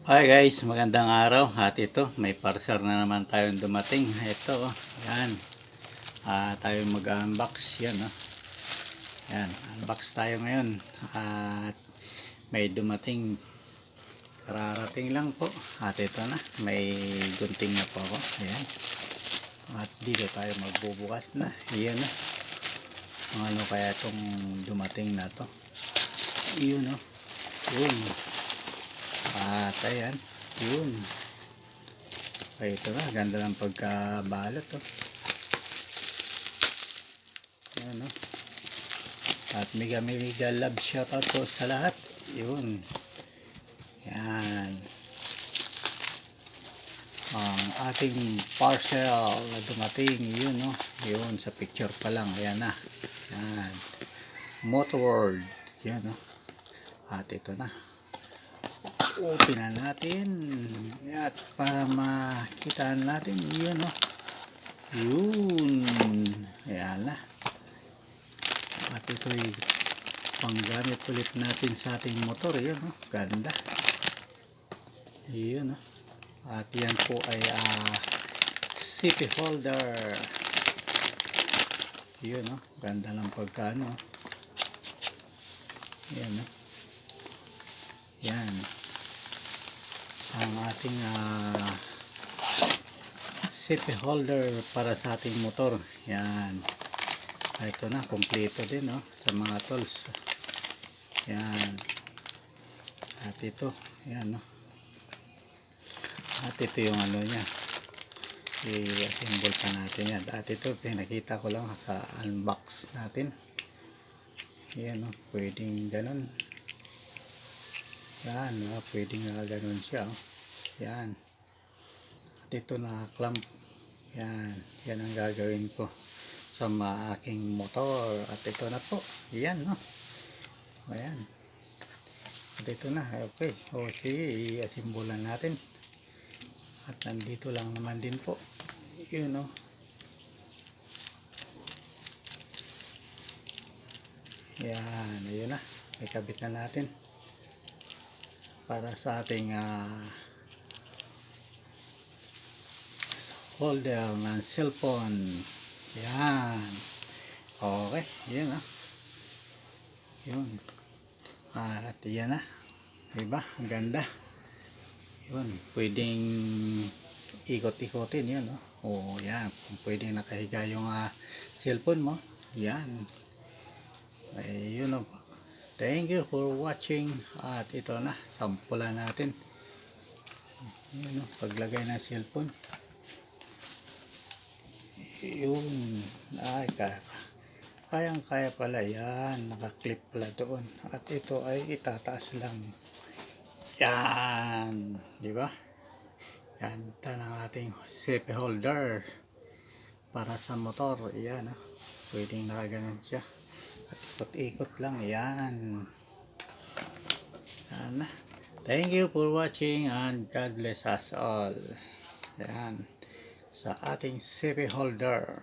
Hi guys, magandang araw. At ito, may parcel na naman tayong dumating. Ito, yan. Tayo mag-unbox. Yan, yan, unbox tayo ngayon. At may dumating. Kararating lang po. At ito na, may gunting na po ako. Ayan. At dito tayo magbubukas na. Yan na. Ano kaya itong dumating na to? Yun, yun. At ayan, yun. Ay, ito na, ganda ng pagkabalot Ayan, At mega love shoutout po sa lahat. Yun. Yan. Ang ating parcel na dumating. Yun, Yun, sa picture pa lang. Ayan na. Yan. Motorworld. Yan, At ito na. Open na natin. At para makita natin. Yun, Yun. Ayan na. At ito'y panggamit ulit natin sa ating motor. Yun, ganda. Yun, At yan po ay CP holder. Yun, ganda ng pagkano. Yan, Yan. Ang ating CP holder para sa ating motor. Yan. Ito na, kompleto din sa mga tools. Yan. At ito, yan At ito yung niya. I-assemble pa natin yan. At ito, pinakita ko lang sa unbox natin. Yan pwedeng ganun. Yan, pwedeng ganun siya. Yan. At ito na clamp. Yan. Yan ang gagawin ko sa aking motor. At ito na po. Yan, Ayan. At ito na. Okay. Okay. I-assemble natin. At nandito lang naman din po. Yun, Yan. Ayun na. May kabit na natin. Para sa ating holder ng cellphone. Yan. Okay. Yan, Yun. At yan na. Diba? Ang ganda. Yun. Pwedeng ikot-ikotin yun, O yan. Pwedeng nakahiga yung cellphone mo. Yan. Ay, yun po. Thank you for watching. At ito na, sampulan natin. Yun, paglagay ng cellphone. Yun. Ay, kayang-kaya pala yan. Nakaklip pala doon. At ito ay itataas lang. Yan. Diba? Yan. Ito na ating CP holder. Para sa motor. Yan, pwedeng nakaganon siya. At ikot-ikot lang. Yan. Yan. Thank you for watching and God bless us all. Yan. Sa ating CP holder.